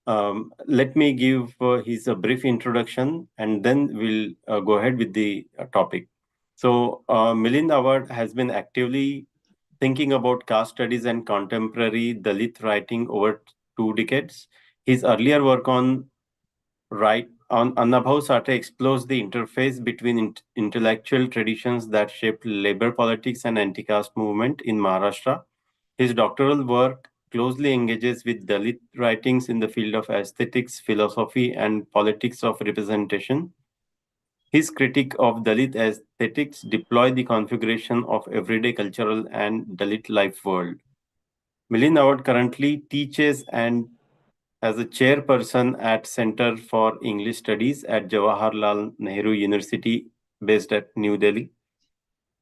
Let me give his a brief introduction, and then we'll go ahead with the topic. So, Milind Awad has been actively thinking about caste studies and contemporary Dalit writing over 2 decades. His earlier work on Annabhav Sate explores the interface between intellectual traditions that shaped labor politics and anti-caste movement in Maharashtra. His doctoral work closely engages with Dalit writings in the field of aesthetics, philosophy, and politics of representation. His critique of Dalit aesthetics deploy the configuration of everyday cultural and Dalit life world. Milind Awad currently teaches and as a chairperson at Center for English Studies at Jawaharlal Nehru University based at New Delhi.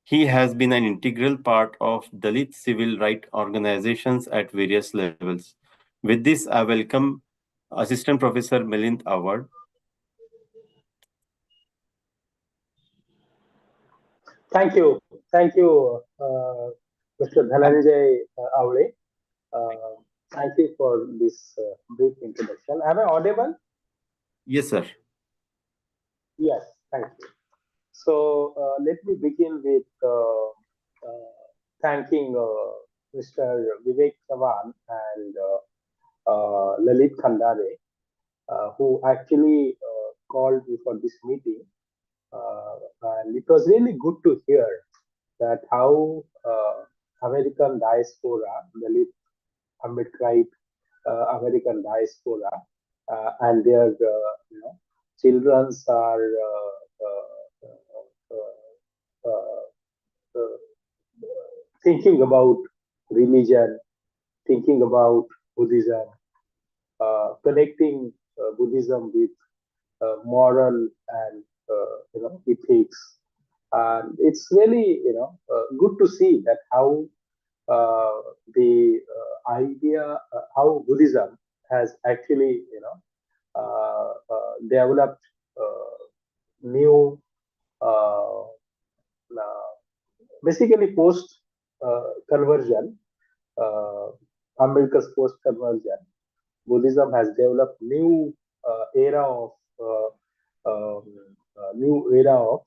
He has been an integral part of Dalit civil rights organizations at various levels. With this, I welcome Assistant Professor Milind Awad. Thank you, Mr. Dhananjay Avle. Uh, Thank you for this brief introduction. Am I audible? Yes, sir. Yes, thank you. So let me begin with thanking Mr. Vivek Chavan and Lalit Khandare, who actually called me for this meeting. And it was really good to hear that how American diaspora, Dalit Ambedkarite American diaspora, and their childrens are uh, thinking about religion, thinking about Buddhism, connecting Buddhism with moral and ethics. And it's really good to see that how the idea how Buddhism has actually developed new uh, basically post conversion, Ambedkar's post conversion. Buddhism has developed era of uh, um, new era of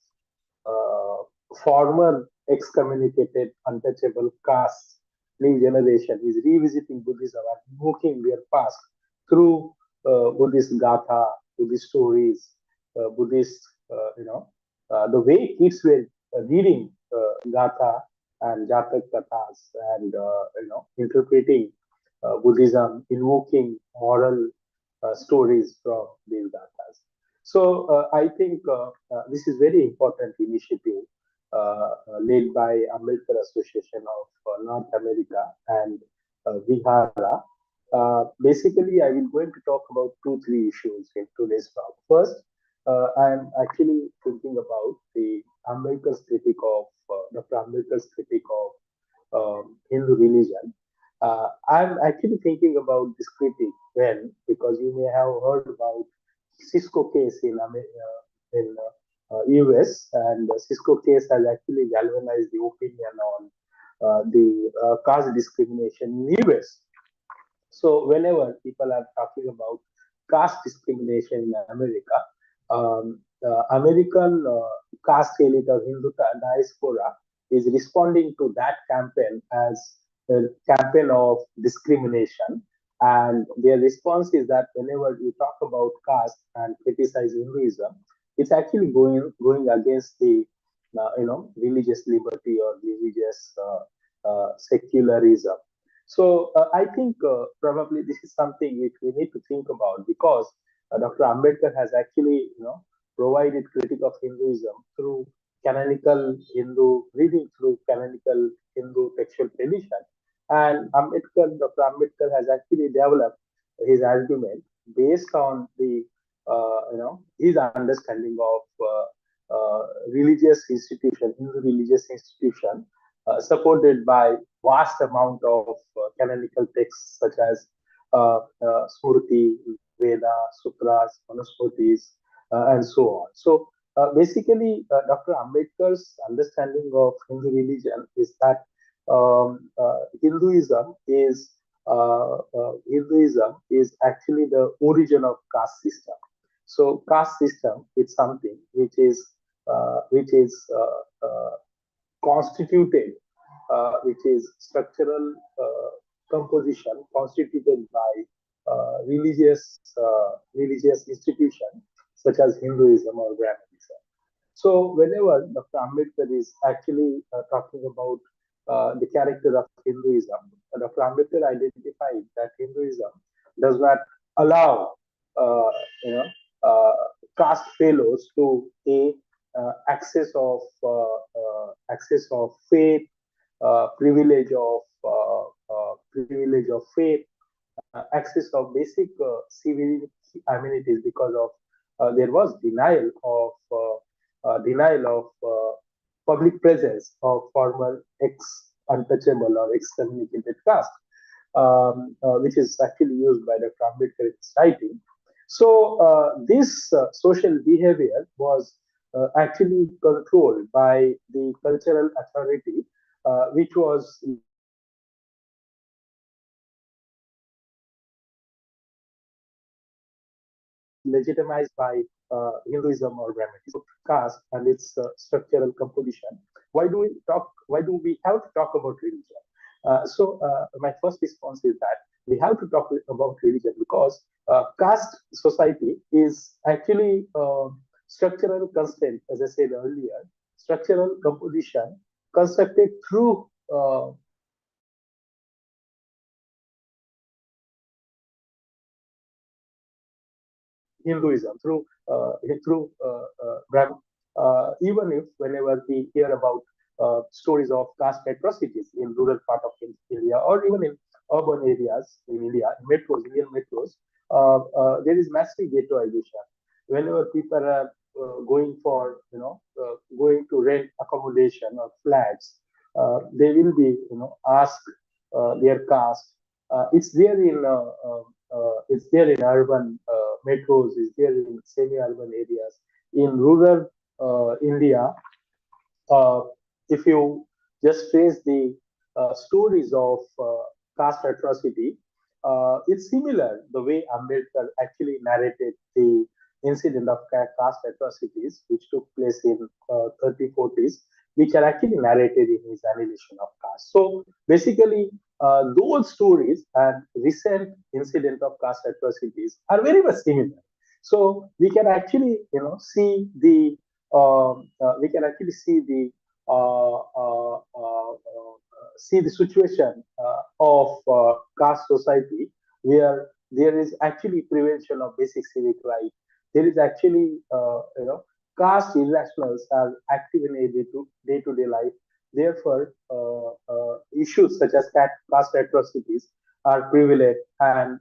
former excommunicated untouchable castes. New generation is revisiting Buddhism and invoking their past through Buddhist gatha, Buddhist stories, Buddhist, the way kids were reading gatha and jatak kathas and interpreting Buddhism, invoking moral stories from these gathas. So I think this is very important initiative led by Ambedkar Association of North America and Vihara. Basically, I will going to talk about 2 3 issues in today's talk. First, I am actually thinking about the Ambedkar's critique of Dr. Ambedkar's critique of Hindu religion. I'm actually thinking about this critique when, because you may have heard about Cisco case in US, and the Cisco case has actually galvanized the opinion on the caste discrimination in US. So whenever people are talking about caste discrimination in America, American caste elite or Hindu diaspora is responding to that campaign as a campaign of discrimination. And their response is that whenever you talk about caste and criticize Hinduism, it's actually going against the religious liberty or religious secularism. So I think probably this is something which we need to think about because Dr. Ambedkar has actually provided critique of Hinduism through canonical Hindu reading through canonical Hindu textual tradition, and Dr. Ambedkar has actually developed his argument based on the his understanding of religious institution, Hindu religious institution, supported by vast amount of canonical texts such as Smriti, Veda, Sutras, Manusmritis, and so on. So basically, Dr. Ambedkar's understanding of Hindu religion is that Hinduism is Hinduism is actually the origin of caste system. So caste system is something which is constituted, which is structural composition constituted by religious institution such as Hinduism or Brahmanism. So whenever Dr. Ambedkar is actually talking about the character of Hinduism, Dr. Ambedkar identified that Hinduism does not allow uh, you know uh, caste fellows to a access of faith, privilege of faith, access of basic civil amenities because of there was denial of public presence of former ex untouchable or excommunicated caste, which is actually used by Dr. Ambedkar in his writing. So this social behavior was actually controlled by the cultural authority, which was legitimized by Hinduism. So Hinduism or Brahmanism caste and its structural composition. Why do we have to talk about religion? My first response is that we have to talk about religion because caste society is actually structural constant, as I said earlier, structural composition constructed through Hinduism, Brahmanism. Even if whenever we hear about stories of caste atrocities in rural part of India or even in urban areas in India, metros, Indian metros, there is massive ghettoization. Whenever people are going to rent accommodation or flats, they will be asked their caste. It's there in urban metros, it's there in semi-urban areas. In rural India, uh, if you just trace the stories of caste atrocity, it's similar the way Ambedkar actually narrated the incident of caste atrocities, which took place in 30, 40s, which are actually narrated in his annihilation of caste. So basically, those stories and recent incident of caste atrocities are very much similar. So we can actually, we can actually uh, uh, uh, see the situation of caste society where there is actually prevention of basic civic right. There is actually, caste irrationals are active in a day-to-day life. Therefore, issues such as caste atrocities are prevalent. And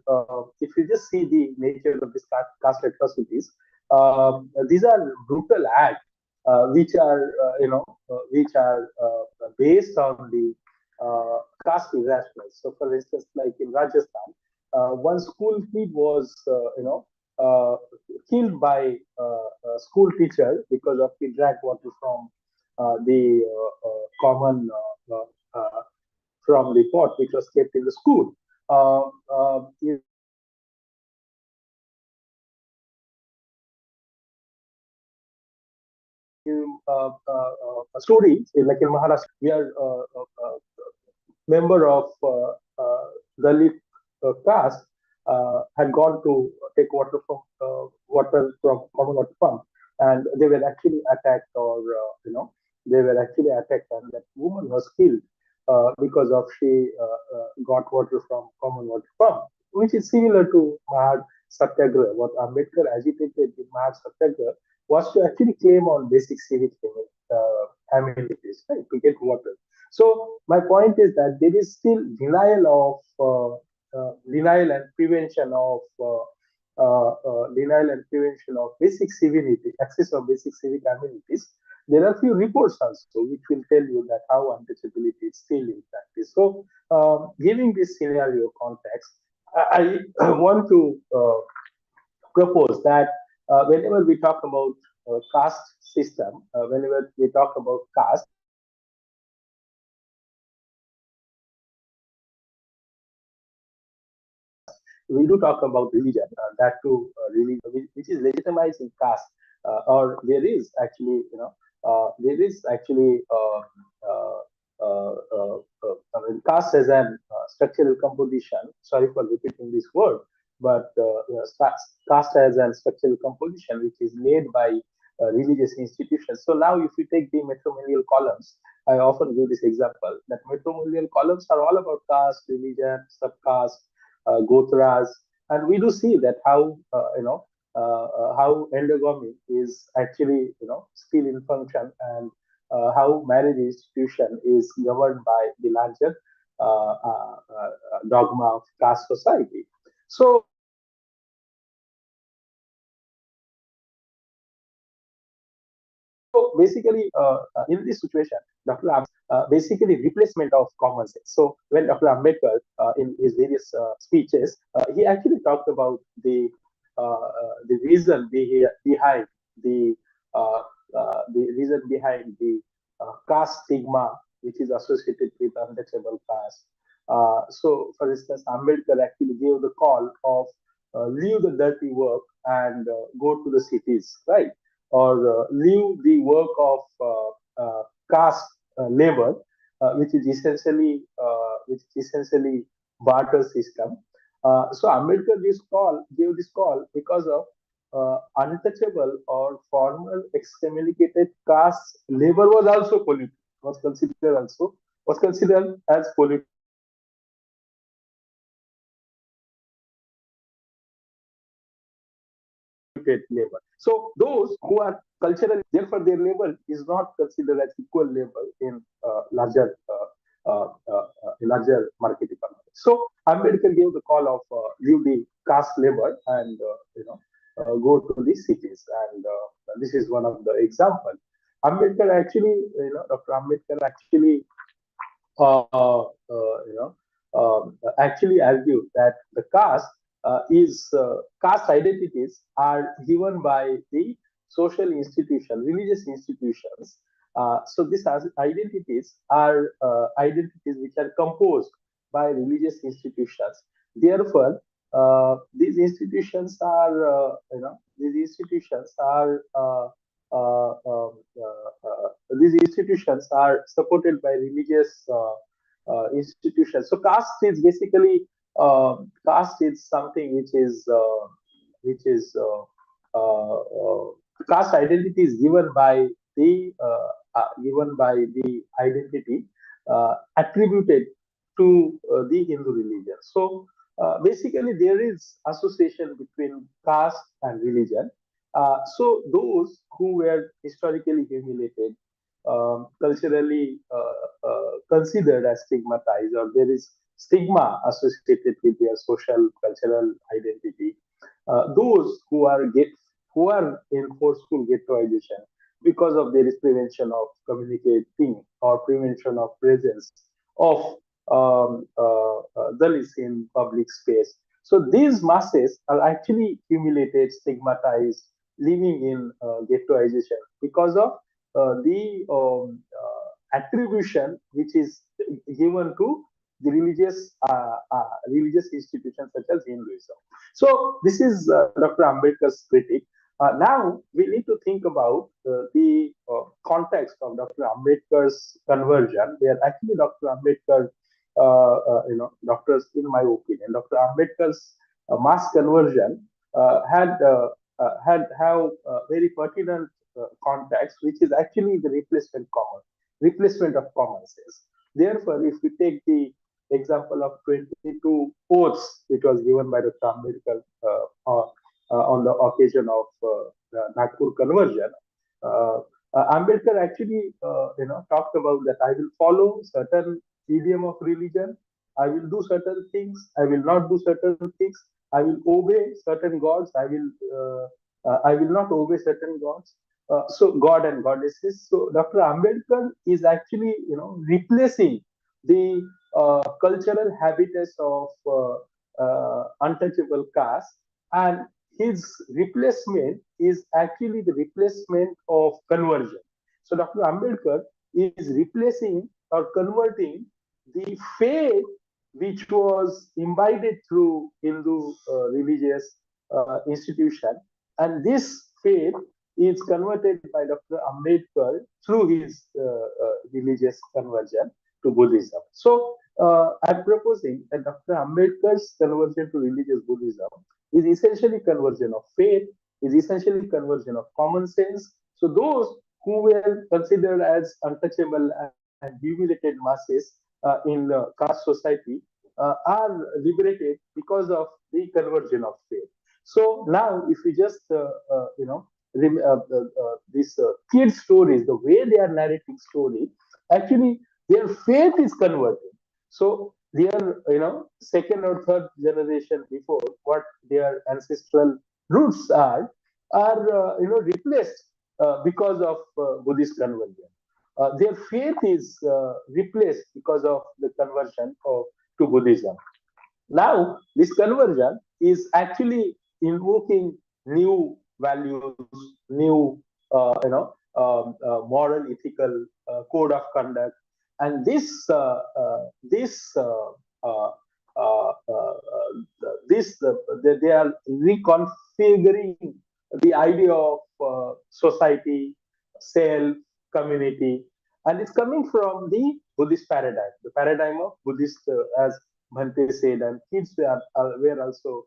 if you just see the nature of these caste atrocities, these are brutal acts which are based on the caste irrationals. So, for instance, like in Rajasthan, one school kid was, uh, killed by a school teacher because of he drank water from the common from the pot which was kept in the school. In stories like in Maharashtra, we are member of Dalit caste had gone to take water from common water pump, and they were actually attacked, or they were actually attacked, and that woman was killed because of she got water from common water pump, which is similar to Mahad Satyagraha. What Ambedkar agitated in Mahad Satyagraha was to actually claim on basic civic amenities, right, to get water. So my point is that there is still denial and prevention of basic civility, access of basic civic amenities. There are few reports also which will tell you that how untouchability is still in practice. So, giving this scenario context, I want to propose that whenever we talk about caste system, whenever we talk about caste, we do talk about religion, that too, religion which is legitimizing caste, or there is actually, there is actually I mean, caste as an structural composition. Sorry for repeating this word, but caste as an structural composition which is made by religious institutions. So now, if we take the matrimonial columns, I often give this example that matrimonial columns are all about caste, religion, subcaste, gotras, and we do see that how how endogamy is actually still in function, and how marriage institution is governed by the larger dogma of caste society. So basically, in this situation, Dr. Ambedkar basically replacement of common sense. So when Dr. Ambedkar, in his various speeches, he actually talked about the reason behind the the caste stigma which is associated with untouchable caste. So, for instance, Ambedkar actually gave the call of leave the dirty work and go to the cities, right? Or leave the work of caste labor, which is essentially barter system. So Ambedkar gave this call because of untouchable or former excommunicated caste labor was also polluted, was considered as polluted labor. So those who are culturally therefore their labor is not considered as equal labor in larger market economy. So Ambedkar gave the call of leave the caste labor and go to the cities, and this is one of the example. Ambedkar actually, Dr. Ambedkar actually actually argue that the caste identities are given by the social institution, religious institutions. So these identities are identities which are composed by religious institutions. Therefore, these institutions are, these institutions are supported by religious institutions. So caste is something which is caste identity is given by the identity attributed to the Hindu religion. So basically, there is association between caste and religion. So those who were historically humiliated, culturally considered as stigmatized, or there is stigma associated with their social cultural identity. Those who are in forceful ghettoization because of there is prevention of communicating or prevention of presence of Dalits in public space. So these masses are actually humiliated, stigmatized, living in ghettoization because of the attribution which is given to the religious institutions such as Hinduism. So this is Dr. Ambedkar's critique. Now we need to think about the context of Dr. Ambedkar's conversion, where actually Dr. Ambedkar, doctors, in my opinion, Dr. Ambedkar's mass conversion had have very pertinent context, which is actually the replacement of common sense. Therefore, if we take the example of 22 oaths, which was given by Dr. Ambedkar on the occasion of Nagpur conversion, uh, Ambedkar actually, talked about that I will follow certain idiom of religion, I will do certain things, I will not do certain things, I will obey certain gods, I will not obey certain gods. So God and goddesses. So Dr. Ambedkar is actually, replacing the cultural habitus of untouchable caste, and his replacement is actually the replacement of conversion. So Dr. Ambedkar is replacing or converting the faith which was imbibed through Hindu religious institution. And this faith is converted by Dr. Ambedkar through his religious conversion to Buddhism. So I'm proposing that Dr. Ambedkar's conversion to religious Buddhism is essentially conversion of faith, is essentially conversion of common sense. So those who were considered as untouchable and humiliated masses in caste society are liberated because of the conversion of faith. So now, if we just these kid stories, the way they are narrating story, actually their faith is converted. So their second or third generation before what their ancestral roots are replaced because of Buddhist conversion. Their faith is replaced because of the conversion to Buddhism. Now, this conversion is actually invoking new values, new, moral, ethical code of conduct, and uh, they are reconfiguring the idea of society, self, community, and it's coming from the Buddhist paradigm, the paradigm of Buddhist, as Bhante said, and kids were also,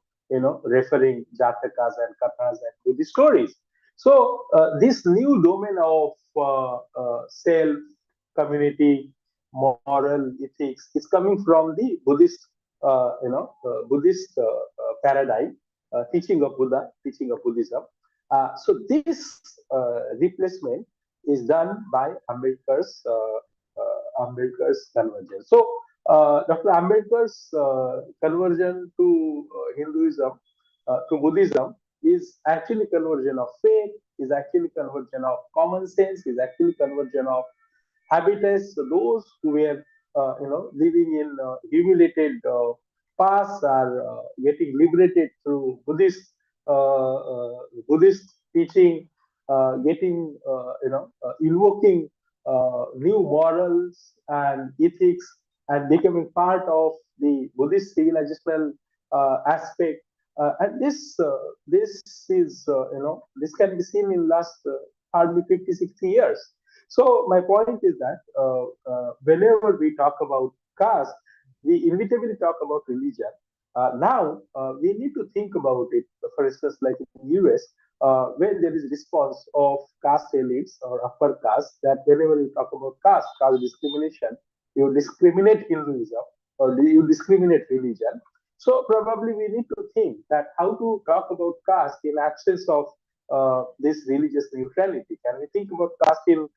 referring Jatakas and Kathas and Buddhist stories. So this new domain of self, community, moral ethics is coming from the Buddhist paradigm, teaching of Buddha, teaching of Buddhism. So this replacement is done by Ambedkar's conversion. So Dr. Ambedkar's conversion to Hinduism, to Buddhism, is actually conversion of faith, is actually conversion of common sense, is actually conversion of habitats. So those who were, living in humiliated past are getting liberated through Buddhist teaching, getting, invoking new morals and ethics and becoming part of the Buddhist civilizational aspect. And this is, this can be seen in last hardly 50, 60 years. So my point is that whenever we talk about caste, we inevitably talk about religion. Now we need to think about it. For instance, like in US, when there is response of caste elites or upper caste, that whenever you talk about caste discrimination, you discriminate Hinduism or you discriminate religion. So probably we need to think that how to talk about caste in absence of this religious neutrality. Can we think about caste in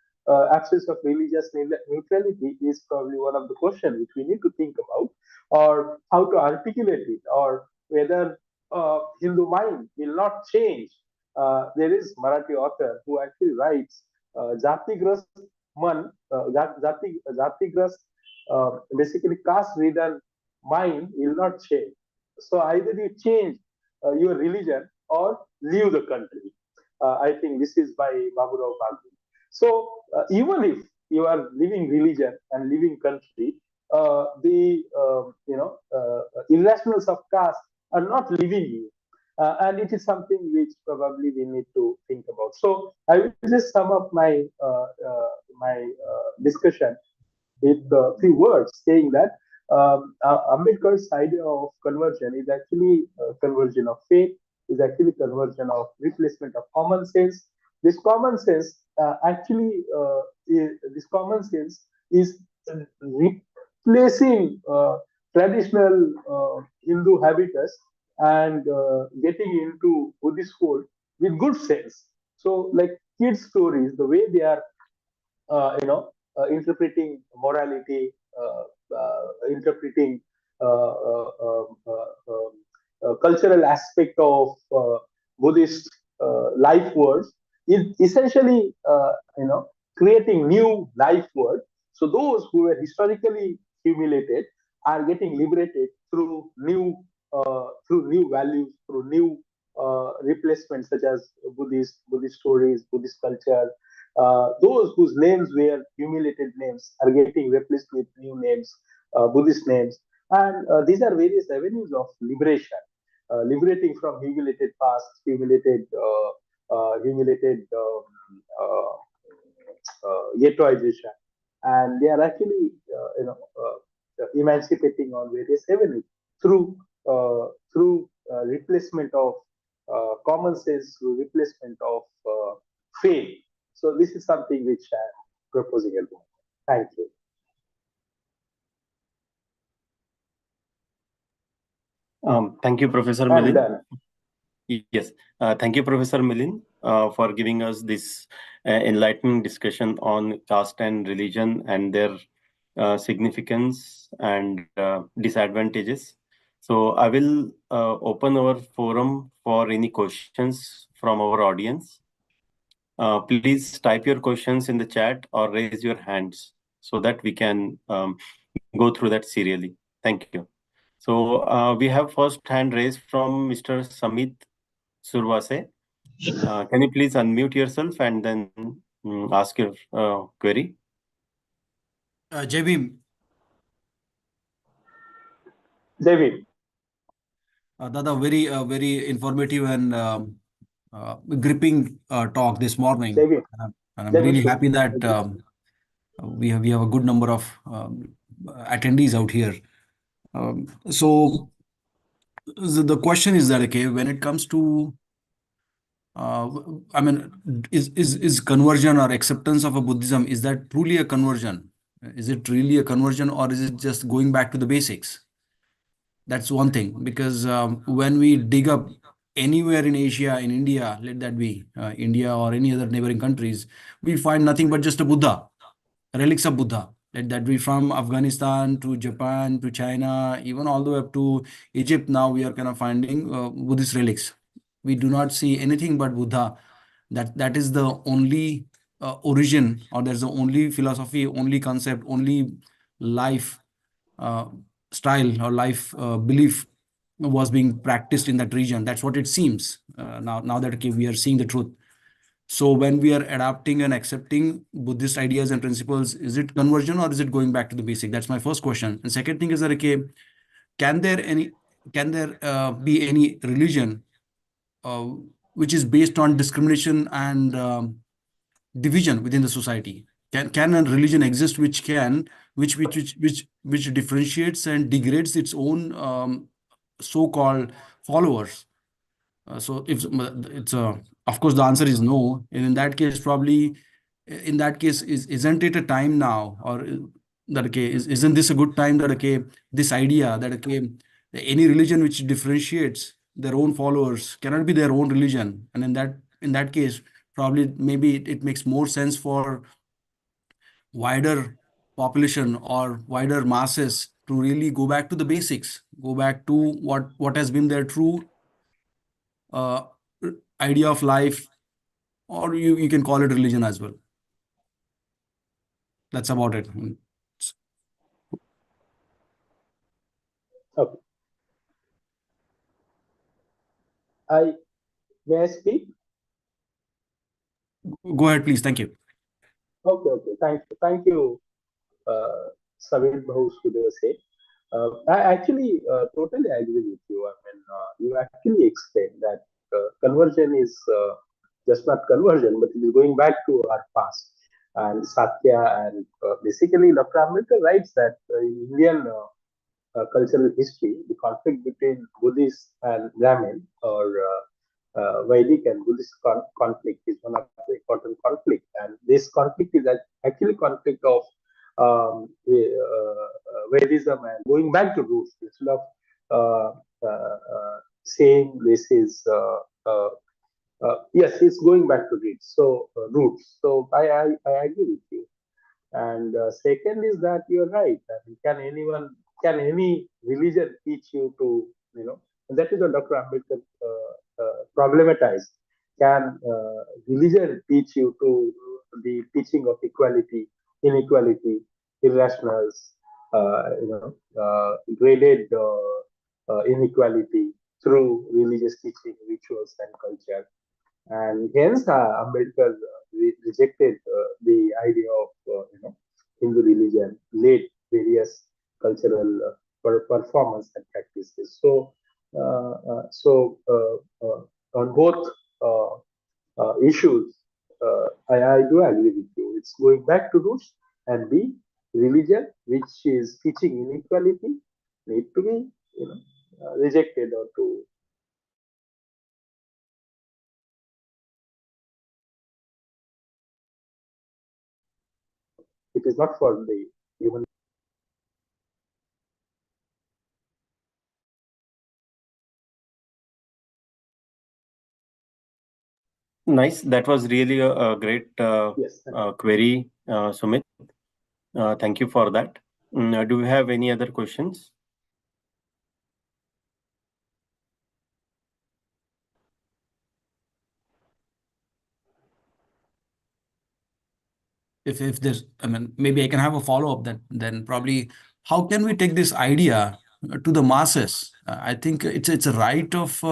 absence of religious neutrality is probably one of the questions which we need to think about, or how to articulate it, or whether Hindu mind will not change. There is Marathi author who actually writes, "Jatigrast man, Jatigrast, basically caste-ridden mind will not change. So either you change your religion or leave the country." I think this is by Baburao Bhagwan. So even if you are living religion and living country, the irrationals of caste are not leaving you, and it is something which probably we need to think about. So I will just sum up my discussion with a few words, saying that Ambedkar's idea of conversion is actually conversion of faith, is actually conversion of replacement of common sense. This common sense this common sense is replacing traditional Hindu habitus and getting into Buddhist fold with good sense. So, like kids' stories, the way they are interpreting morality, interpreting cultural aspect of Buddhist life words is essentially, creating new life words. So those who were historically humiliated are getting liberated through new values, through new replacements such as Buddhist stories, Buddhist culture. Those whose names were humiliated names are getting replaced with new names, Buddhist names. And these are various avenues of liberation, liberating from humiliated past, humiliated ghettoization, and they are actually, emancipating on various avenues through replacement of common sense, through replacement of faith. So this is something which I'm proposing at the moment. Thank you. Thank you, Professor I'm Milind. done. Yes, thank you, Professor Milind, for giving us this enlightening discussion on caste and religion and their significance and disadvantages. So I will open our forum for any questions from our audience. Please type your questions in the chat or raise your hands so that we can go through that serially. Thank you. So we have first hand raised from Mr. Samit Survase. Can you please unmute yourself and then ask your query? JB, David. Dada, very informative and gripping talk this morning. David. And I'm David. really happy that we have a good number of attendees out here. So the question is that, okay, when it comes to uh, I mean, is conversion or acceptance of a Buddhism, is that truly a conversion? Is it really a conversion, or is it just going back to the basics? That's one thing, because when we dig up anywhere in Asia, in India, let that be India or any other neighboring countries, we find nothing but just a Buddha, relics of Buddha. Let that be from Afghanistan to Japan to China, even all the way up to Egypt. Now we are kind of finding Buddhist relics. We do not see anything but Buddha. That is the only origin, or there's the only philosophy, only concept, only life uh, style or life belief was being practiced in that region. That's what it seems now that, okay, we are seeing the truth. So when we are adapting and accepting Buddhist ideas and principles, is it conversion or is it going back to the basic? That's my first question. And second thing is that, okay, can there any can there be any religion uh, which is based on discrimination and division within the society? Can a religion exist which can which differentiates and degrades its own so-called followers? So if it's a, of course, the answer is no. And in that case, probably, in that case, isn't it a time now, or that, okay, isn't this a good time that, okay, this idea that, okay, any religion which differentiates their own followers cannot be their own religion, and in that case, probably maybe it makes more sense for wider population or wider masses to really go back to the basics, go back to what has been their true uh, idea of life, or you can call it religion as well. That's about it. Okay. I May I speak? Go ahead, please. Thank you. Okay, okay. Thank you, Samir Bahu Sudhir. I actually totally agree with you. I mean, you actually explained that conversion is just not conversion, but it is going back to our past and Satya. And basically, Dr. Ambedkar writes that in Indian cultural history, the conflict between Buddhist and Brahmin, or Vedic and Buddhist conflict, is one of the important conflict. And this conflict is actually conflict of Vedism and going back to roots instead of saying this is yes, it's going back to roots. So roots. So I agree with you. And second is that you're right. I mean, can any religion teach you to, and that is what Dr. Ambedkar problematized. Can religion teach you to the teaching of equality, inequality, irrationals, graded inequality through religious teaching, rituals, and culture? And hence Ambedkar rejected the idea of Hindu religion, laid various cultural performance and practices. On both issues, I do agree with you. It's going back to roots, and B, religion, which is teaching inequality, need to be rejected or to. It is not for the human. Nice. That was really a great Yes. query, Sumit. Thank you for that. Do you have any other questions? If there's, I mean, maybe I can have a follow-up that then probably how can we take this idea to the masses? I think it's a right of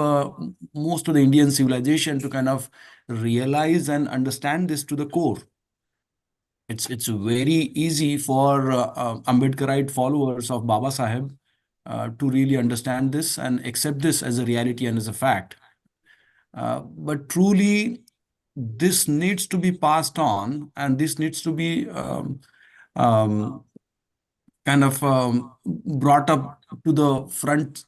most of the Indian civilization to kind of realize and understand this to the core. It's very easy for Ambedkarite followers of Baba Saheb to really understand this and accept this as a reality and as a fact. But truly, this needs to be passed on, and this needs to be um, kind of brought up to the front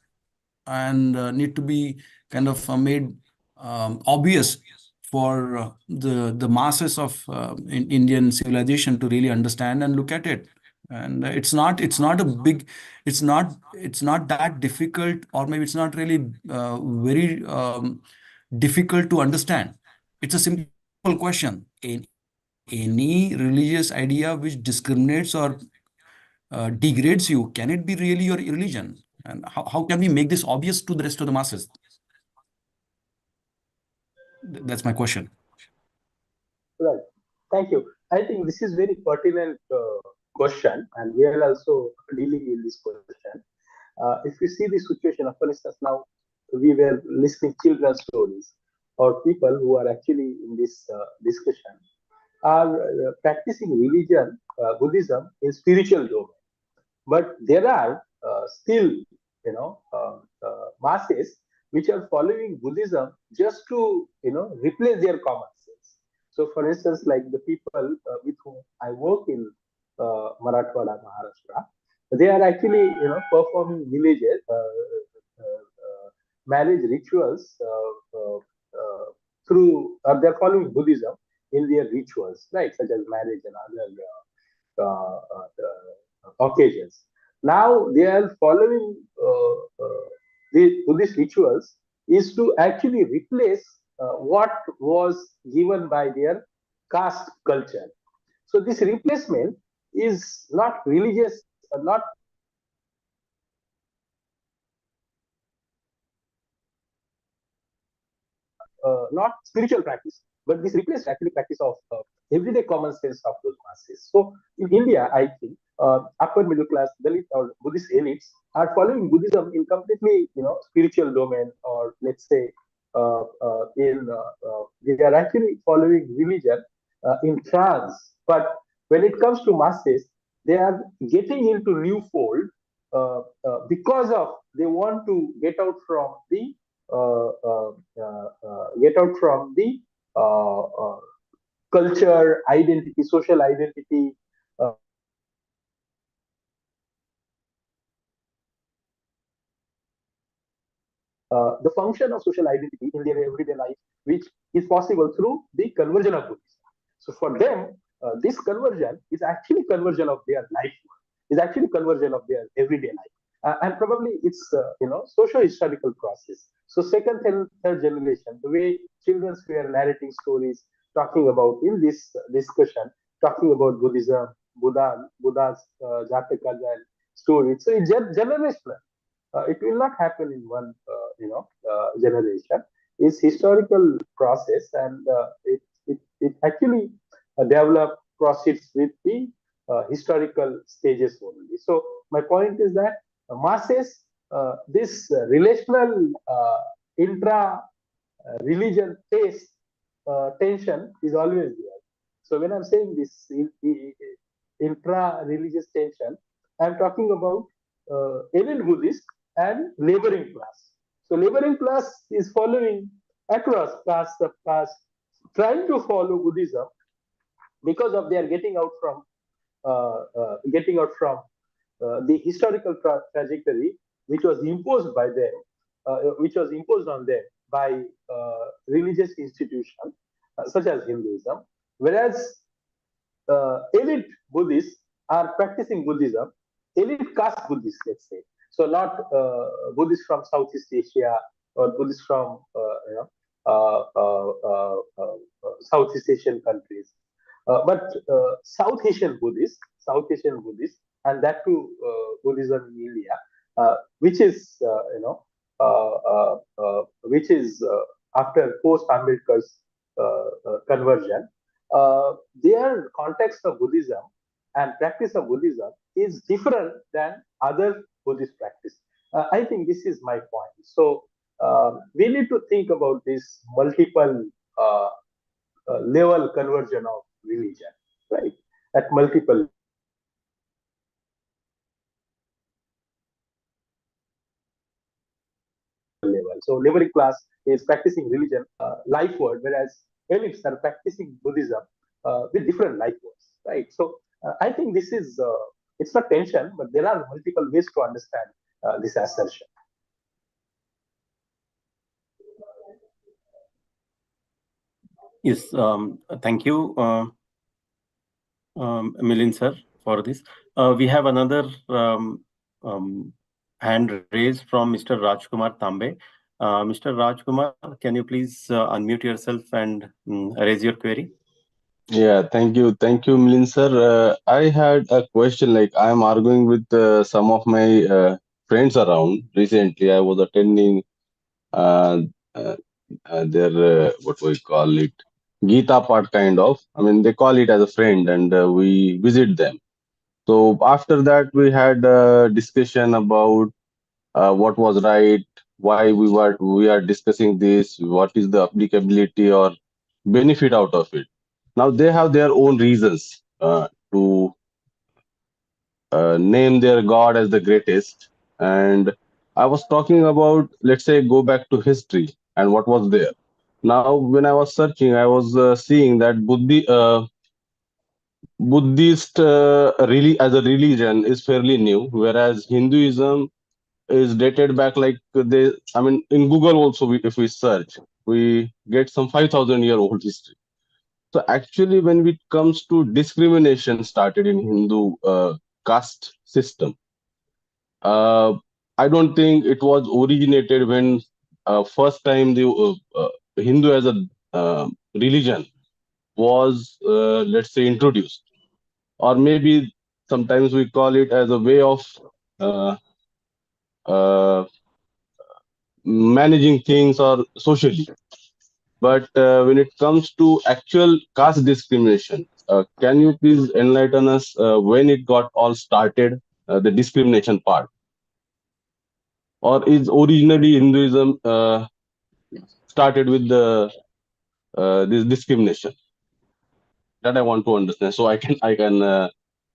and need to be kind of made obvious for the masses of Indian civilization to really understand and look at it. And it's not a big, it's not that difficult, or maybe it's not really very difficult to understand. It's a simple question. In any religious idea which discriminates or degrades you, can it be really your religion? And how can we make this obvious to the rest of the masses? That's my question. Right. Thank you. I think this is very pertinent question, and we are also dealing in this question. If you see the situation, for instance, now we were listening children's stories, or people who are actually in this discussion are practicing religion, Buddhism in spiritual domain. But there are still, masses which are following Buddhism just to, replace their common sense. So, for instance, like the people with whom I work in Marathwada, Maharashtra, they are actually, performing villages, marriage rituals through, they're following Buddhism in their rituals, right, such as marriage and other occasions. Now they are following the Buddhist rituals is to actually replace what was given by their caste culture. So this replacement is not religious, not spiritual practice, but this replaced actually practice of everyday common sense of those masses. So in India, I think upper middle class Dalit or Buddhist elites are following Buddhism in completely spiritual domain, or let's say they are actually following religion in trance. But when it comes to masses, they are getting into new fold because of they want to uh, uh, get out from the culture, identity, social identity. The function of social identity in their everyday life, which is possible through the conversion of Buddhism. So for them, this conversion is actually conversion of their life, is actually conversion of their everyday life. And probably it's socio-historical process. So second, third generation, the way children were narrating stories, talking about in this discussion, talking about Buddhism, Buddha's Jataka and stories. So it's generational. It will not happen in one generation. It's historical process, and it actually develop proceeds with the historical stages only. So my point is that masses, this relational intra religion taste tension is always there. So when I'm saying this intra religious tension, I'm talking about elite Buddhist and laboring class. So laboring class is following across caste of caste, trying to follow Buddhism because of they are getting out from the historical trajectory which was imposed on them by religious institutions such as Hinduism, whereas elite Buddhists are practicing Buddhism, elite caste Buddhists, let's say. So not Buddhists from Southeast Asia or Buddhists from Southeast Asian countries, but South Asian Buddhists, and that too Buddhism in India, which is which is after post Ambedkar's conversion, their context of Buddhism and practice of Buddhism is different than other Buddhist practice. I think this is my point. So we need to think about this multiple level conversion of religion, right? At multiple levels. So laboring class is practicing Buddhism life word, whereas elites are practicing Buddhism with different life words, right? So I think this is it's not tension, but there are multiple ways to understand this assertion. Yes, thank you, Milind sir, for this. We have another um, hand raised from Mr. Rajkumar Tambe. Mr. Rajkumar, can you please unmute yourself and raise your query? Yeah, thank you, Milind sir. I had a question. Like I'm arguing with some of my friends around. Recently, I was attending uh, uh, their what we call it, Gita part kind of. I mean, they call it as a friend, and we visit them. So after that, we had a discussion about what was right, why we are discussing this, what is the applicability or benefit out of it. Now they have their own reasons to name their god as the greatest. And I was talking about, let's say, go back to history and what was there. Now, when I was searching, I was seeing that Buddhist really as a religion is fairly new, whereas Hinduism is dated back like they. I mean, in Google also, if we search, we get some 5,000-year-old history. So actually, when it comes to discrimination started in Hindu caste system, uh, I don't think it was originated when first time the Hindu as a religion was, let's say, introduced, or maybe sometimes we call it as a way of uh, uh, managing things or socially. But when it comes to actual caste discrimination, can you please enlighten us when it got all started, the discrimination part? Or is originally Hinduism started with the this discrimination? That I want to understand, so I can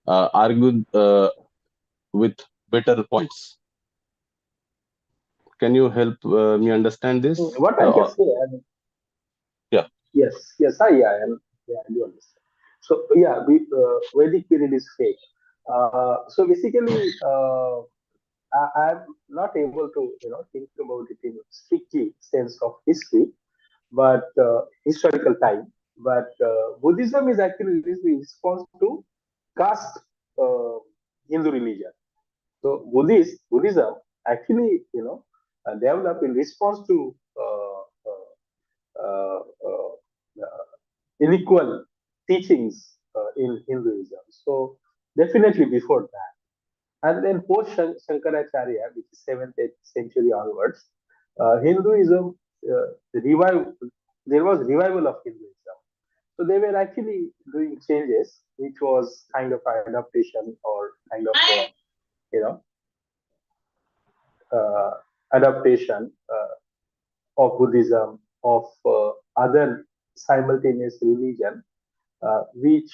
argue with better points. Can you help me understand this? What I can say, I mean, Yeah. yeah, I do understand. So yeah, Vedic period is fake. So basically, I'm not able to think about it in strictly sense of history, but historical time. But Buddhism is actually in response to caste uh, Hindu religion. So Buddhism actually developed in response to uh, uh, unequal teachings in Hinduism. So definitely before that. And then post Shankaracharya, which is 7th, 8th century onwards, Hinduism revived. There was revival of Hinduism. So they were actually doing changes, which was kind of adaptation or kind of you know uh, adaptation of Buddhism of other simultaneous religion, which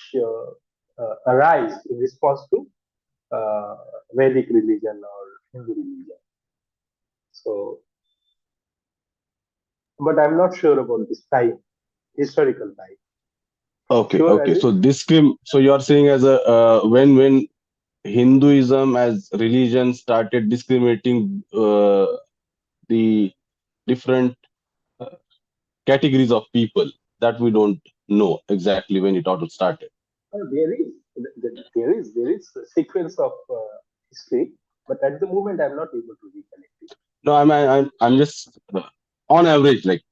arise in response to Vedic religion or Hindu religion. So, but I'm not sure about this time, historical time. Okay, Sure, okay. Ajay? So so you are saying as a when Hinduism as religion started discriminating the different uh, categories of people, that we don't know exactly when it all started. There is a sequence of history, but at the moment I'm not able to recollect it. No, I'm just on average, like,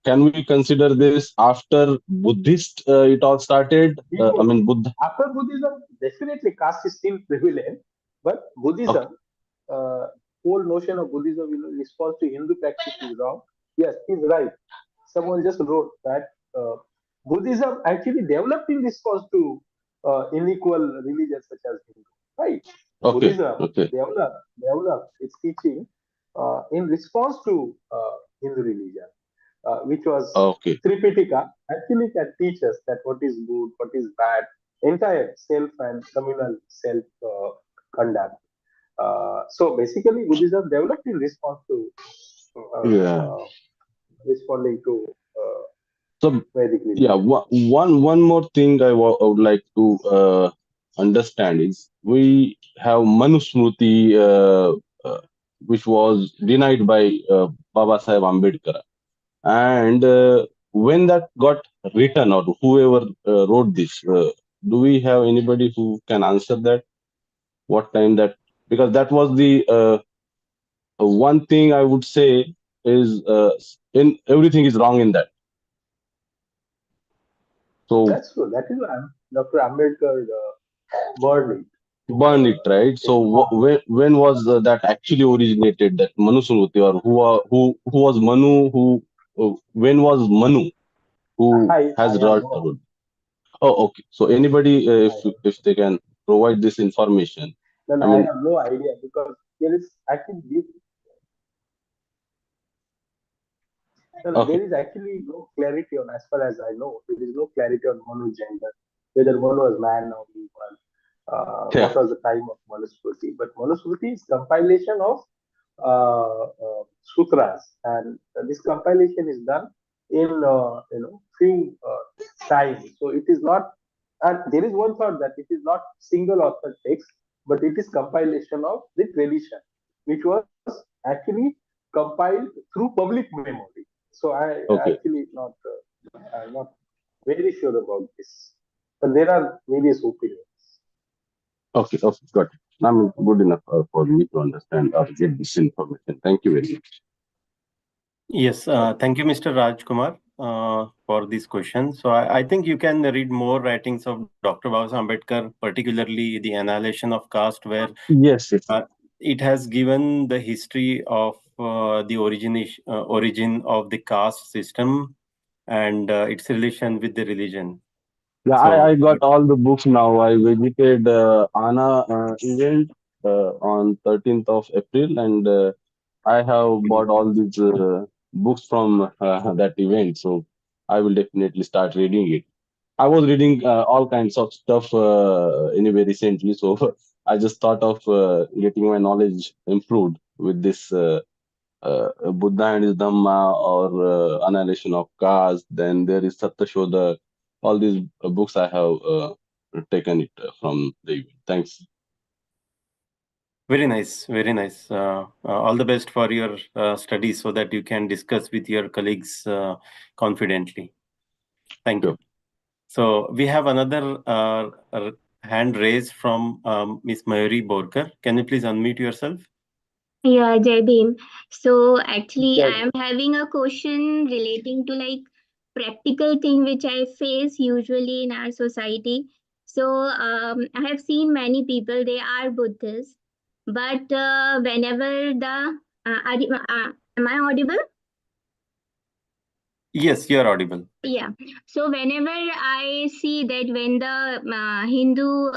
can we consider this after Buddhist it all started? I Before, mean, Buddha. after Buddhism, definitely caste is still prevalent, but Okay, Buddhism, whole notion of Buddhism in response to Hindu practice is wrong. Yes, he's right. Someone just wrote that Buddhism actually developed in response to unequal religions such as Hindu. Right? okay, Buddhism okay, developed its teaching in response to Hindu religion, which was okay, Tripitaka, actually can teach us that what is good, what is bad, entire self and communal self conduct. So basically, Buddhism developed in response to yeah. responding to So Vedic yeah, religion. one more thing I would like to understand is we have Manusmriti, which was denied by Baba Saheb Ambedkar. And when that got written, or whoever wrote this, do we have anybody who can answer that? What time that? Because that was the one thing I would say is in everything is wrong in that. So That's true. That is why Dr. Ambedkar burned it. burn it, right? So In March. when was that actually originated? That Manusmriti, or who was Manu? Who when was Manu who I has have wrote? no, Oh, okay. So anybody, I have, if they can provide this information, then I I mean, have no idea because there is actually okay, there is actually no clarity on, as far as I know, there is no clarity on Manu gender, whether Manu was man or woman, yeah, what was the time of Manusmriti. But Manusmriti is compilation of sutras, and this compilation is done in few times. So it is not, and there is one thought that it is not single author text, but it is compilation of the tradition, which was actually compiled through public memory. So I okay, actually not I'm not very sure about this, but there are various opinions. okay, got it. I mean, good enough for me to understand or get this information. Thank you very much. Yes, thank you, Mr. Rajkumar, for this question. So I think you can read more writings of Dr. Baba Ambedkar, particularly the Annihilation of Caste, where Yes, yes. it has given the history of the origin of the caste system and its relation with the religion. Yeah, So I got all the books now. I visited Anna event on 13th of April, and I have bought all these books from that event. So I will definitely start reading it. I was reading all kinds of stuff anyway recently, so I just thought of getting my knowledge improved with this Buddha and his Dhamma, or Annihilation of Caste. Then there is Satyashoda. All these books I have taken it from the event. Thanks. very nice, very nice. All the best for your studies so that you can discuss with your colleagues confidently. Thank Sure. you. So we have another hand raised from Miss Mayuri Borkar. Can you please unmute yourself? Yeah, Jai Bhim. So actually, Yeah, I am having a question relating to like practical thing which I face usually in our society. So I have seen many people, they are Buddhists, but whenever am I audible? Yes, you are audible. Yeah. So whenever I see that when the Hindu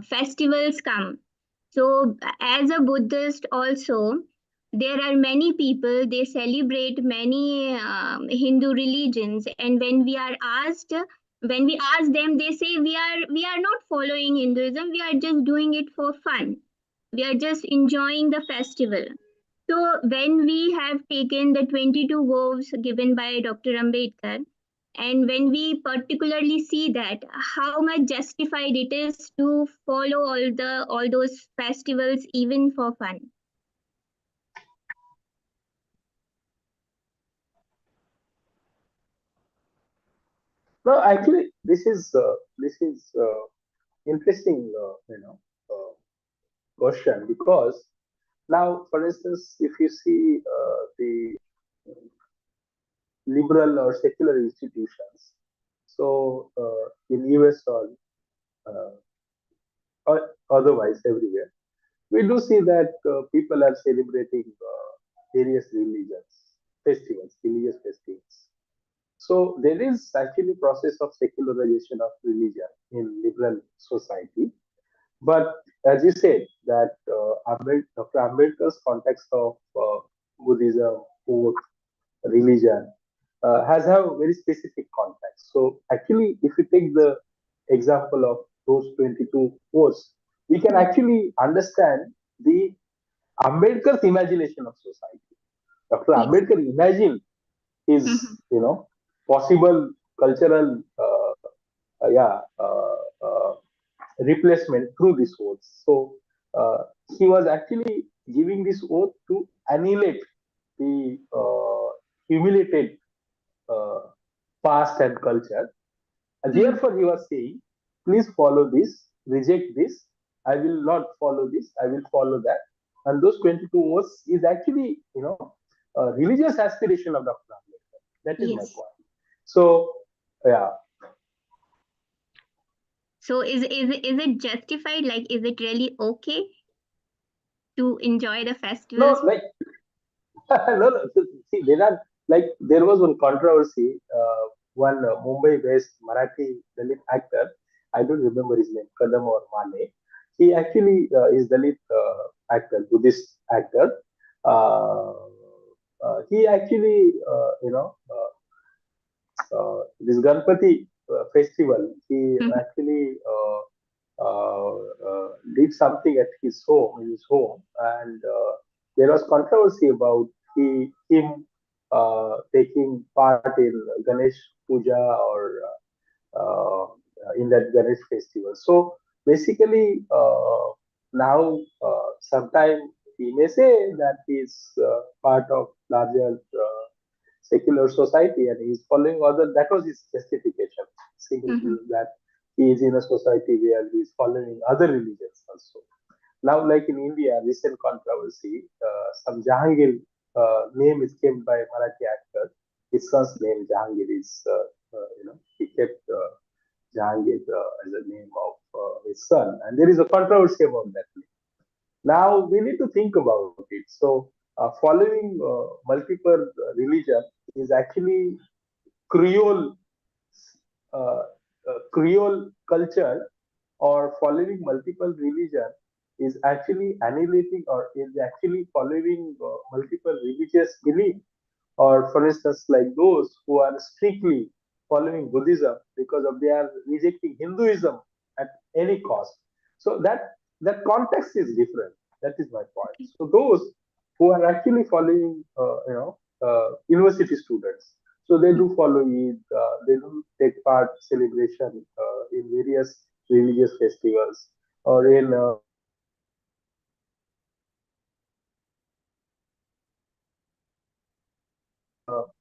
festivals come, so as a Buddhist also, there are many people, they celebrate many Hindu religions, and when we ask them, they say we are not following Hinduism, we are just doing it for fun. We are just enjoying the festival. So when we have taken the 22 vows given by Dr. Ambedkar, and when we particularly see that how much justified it is to follow all those festivals even for fun. No, actually, this is interesting, question, because now, for instance, if you see the liberal or secular institutions, so in US uh, or otherwise everywhere, we do see that people are celebrating various religious festivals. So there is actually process of secularization of religion in liberal society. But as you said, that Dr. Ambedkar's context of Buddhism, faith, religion has a very specific context. So actually, if you take the example of those 22 posts, we can actually understand the Ambedkar's imagination of society. Dr. Yes. Ambedkar imagined his, possible cultural, replacement through this oath. So he was actually giving this oath to annihilate the humiliated uh, past and culture. And therefore, he was saying, please follow this, reject this. I will not follow this. I will follow that. And those 22 oaths is actually, a religious aspiration of Dr. Ambedkar. That is my Yes. point. So, yeah. So is it justified? Like, is it really okay to enjoy the festivals? No, like, no. See, there was one controversy. One Mumbai-based Marathi Dalit actor, I don't remember his name, Kadam or Mane. He actually is Dalit actor, Buddhist actor. Uh, he actually, this Ganpati festival, he actually did something at in his home, and there was controversy about him taking part in Ganesh Puja or uh, in that Ganesh festival. So basically, now sometime he may say that he is part of larger secular society and he is following other. That was his justification, saying that he is in a society where he is following other religions also. Now, like in India, recent controversy, some Jahangir name is kept by Marathi actor. His son's name Jahangir is, he kept Jahangir as a name of his son, and there is a controversy about that name. Now we need to think about it. So, following multiple religion is actually Creole Creole culture, or following multiple religion is actually annihilating or is actually following multiple religious belief, or for instance like those who are strictly following Buddhism because of they are rejecting Hinduism at any cost. So that context is different. That is my point. So those who are actually following university students, so they do follow Eid, they do take part celebration in various religious festivals, or in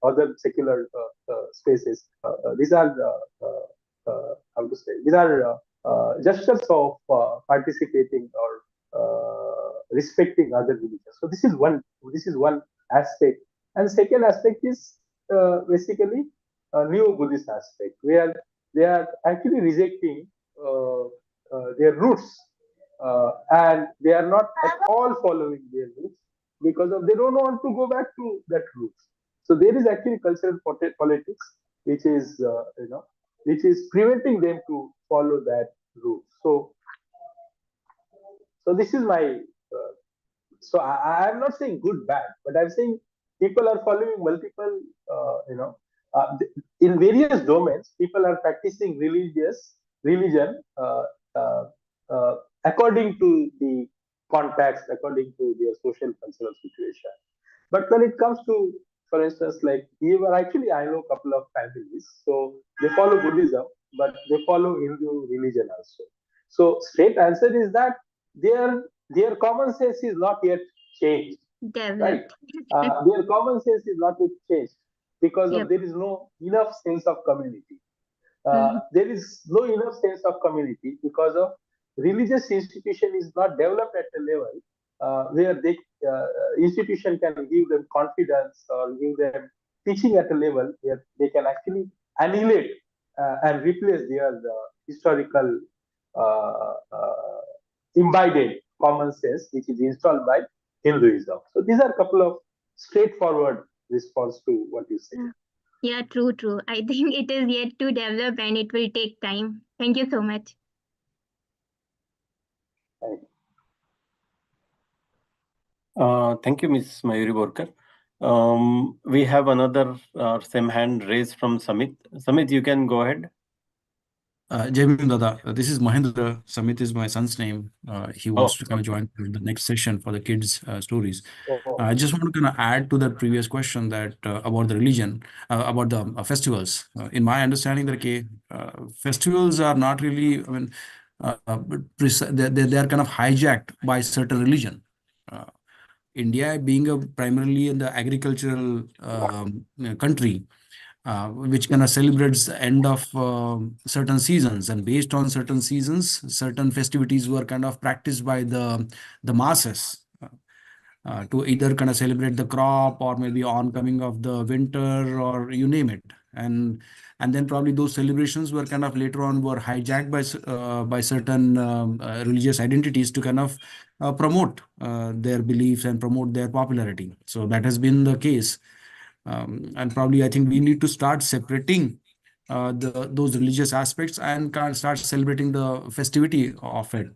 other secular spaces. These are how to say, these are gestures of participating or respecting other religions. So this is one aspect, and second aspect is basically a neo Buddhist aspect, where they are actually rejecting their roots, and they are not at all following their roots because of they don't want to go back to that roots. So there is actually cultural politics, which is which is preventing them to follow that route. So this is my I'm not saying good bad, but I'm saying people are following multiple in various domains. People are practicing religion uh, uh, according to the context, according to their social cultural situation. But when it comes to, for instance, like even actually I know a couple of families, so they follow Buddhism, but they follow Hindu religion also. So straight answer is that their common sense is not yet changed, right? Developed. Their common sense is not yet changed because of Yep. there is no enough sense of community. Mm-hmm. There is no enough sense of community because of religious institution is not developed at a level where they institution can give them confidence or give them teaching at a level where they can actually annihilate and replace their historical uh, uh, imbibed common sense which is installed by Hinduism. So these are a couple of straightforward response to what you say. Yeah, true, true. I think it is yet to develop and it will take time. Thank you so much. Right. Thank you, Ms. Mayuri Borkar. We have another same hand raised from Samit. Samit, you can go ahead. Jai Bhim Dada, this is Mahendra. Samit is my son's name. He wants Oh, to kind of join the next session for the kids' stories. Oh, I just want to kind of add to that previous question that about the religion, about the festivals. In my understanding, that okay, festivals are not really. I mean, they are kind of hijacked by certain religion. Uh, India being a primarily in the agricultural country, which kind of celebrates the end of certain seasons, and based on certain seasons, certain festivities were kind of practiced by the masses to either kind of celebrate the crop or maybe oncoming of the winter or you name it. And then probably those celebrations were kind of later on were hijacked by certain religious identities to kind of promote their beliefs and promote their popularity. So that has been the case. And probably I think we need to start separating those religious aspects and kind of start celebrating the festivity of it.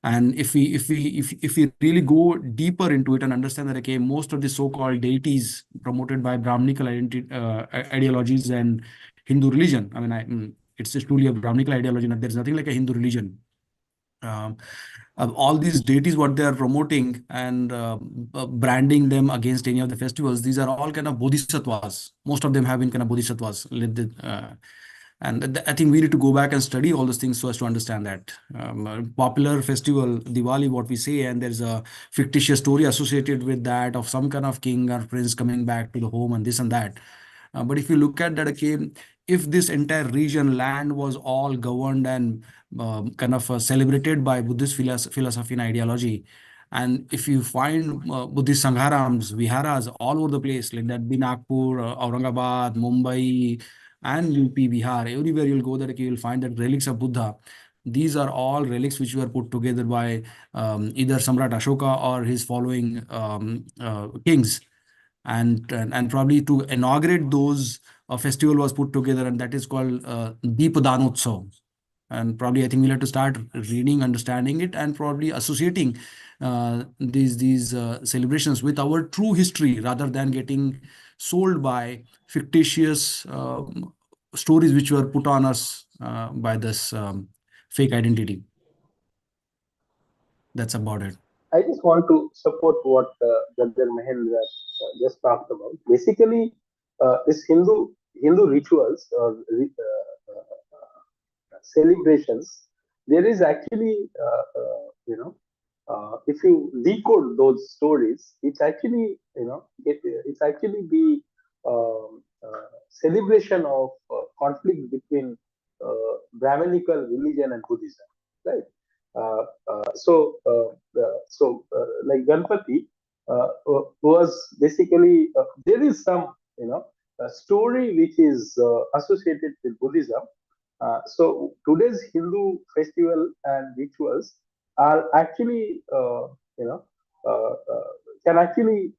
And if we really go deeper into it and understand that okay, most of the so-called deities promoted by Brahminical ideologies and Hindu religion, I mean, it's just truly a Brahminical ideology. There's nothing like a Hindu religion. Um, all these deities, what they are promoting and branding them against any of the festivals, these are all kind of bodhisattvas. Most of them have been kind of bodhisattvas. And I think we need to go back and study all those things so as to understand that. Popular festival, Diwali, what we say, and there's a fictitious story associated with that of some kind of king or prince coming back to the home and this and that. But if you look at that, okay, if this entire region land was all governed and kind of celebrated by Buddhist philosophy and ideology, and if you find Buddhist sangharams, viharas all over the place, like that be Nagpur, Aurangabad, Mumbai, and UP, Bihar, everywhere you'll go, that okay, you'll find that relics of Buddha. These are all relics which were put together by either Samrat Ashoka or his following kings, and probably to inaugurate those, a festival was put together, and that is called Deepadanotsav. And probably I think we'll have to start reading, understanding it, and probably associating these celebrations with our true history rather than getting sold by fictitious stories which were put on us by this fake identity. That's about it. I just want to support what Brother Mahendra just talked about. Basically, this Hindu rituals or celebrations, there is actually if you decode those stories, it's actually it's actually the celebration of conflict between Brahminical religion and Buddhism, right? Like Ganpati was basically there is some a story which is associated with Buddhism. So today's Hindu festival and rituals are actually can actually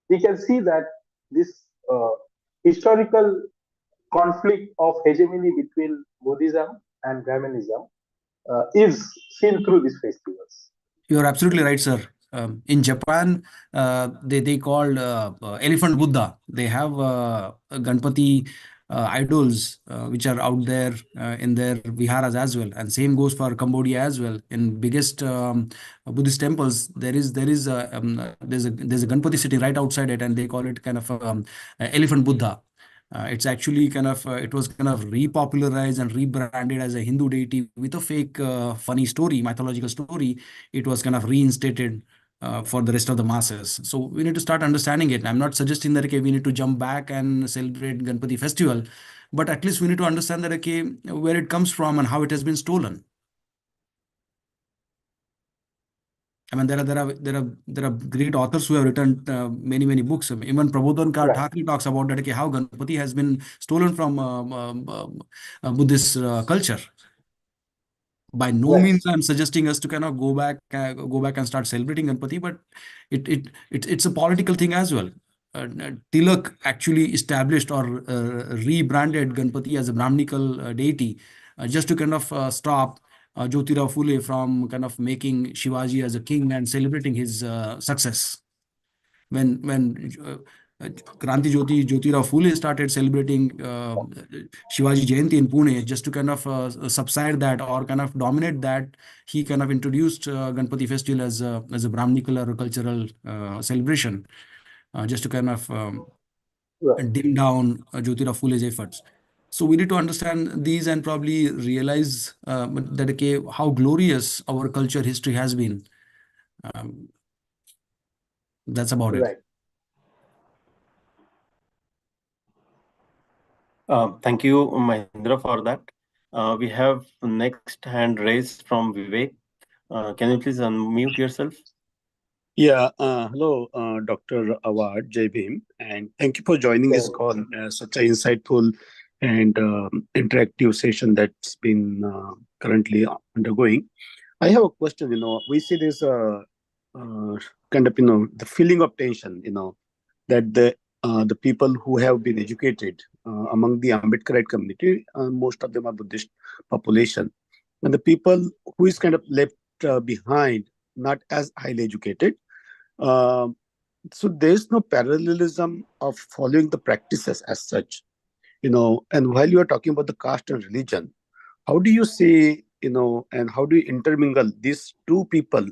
we can see that this historical conflict of hegemony between Buddhism and Brahmanism is seen through these festivals. You're absolutely right, sir. In Japan, they called elephant Buddha. They have Ganpati idols which are out there in their viharas as well, and same goes for Cambodia as well. In biggest Buddhist temples, there's a Ganpati sitting right outside it, and they call it kind of elephant Buddha. It's actually kind of it was kind of repopularized and rebranded as a Hindu deity with a fake funny story, mythological story. It was kind of reinstated for the rest of the masses. So we need to start understanding it. I'm not suggesting that okay, we need to jump back and celebrate Ganpati festival, but at least we need to understand that okay, where it comes from and how it has been stolen. I mean, there are great authors who have written many books. Even Prabodhankar Right. Thakre talks about that. Okay, how Ganpati has been stolen from Buddhist culture. By no Right. means I'm suggesting us to kind of go back and start celebrating Ganpati, but it's a political thing as well. Tilak actually established or rebranded Ganpati as a Brahminical deity just to kind of stop Jyotirao Phule from kind of making Shivaji as a king and celebrating his success. When Kranti Jyotirao Phule started celebrating Shivaji Jayanti in Pune just to kind of subside that or kind of dominate that, he kind of introduced Ganpati festival as a Brahminical or a cultural celebration just to kind of Right. dim down Jyotirao Phule's efforts. So we need to understand these and probably realize that okay, how glorious our culture history has been. Um, that's about it. Right. Thank you, Mahindra, for that. We have next hand raised from Vivek. Can you please unmute yourself? Yeah, hello, Dr. Awad, Jai Bhim, and thank you for joining this So, call. Such an insightful and interactive session that's been currently undergoing. I have a question. We see this kind of, the feeling of tension. That the people who have been educated among the Ambedkarite community, most of them are Buddhist population, and the people who is kind of left behind, not as highly educated. Um, so there's no parallelism of following the practices as such. And while you are talking about the caste and religion, how do you see, and how do you intermingle these two people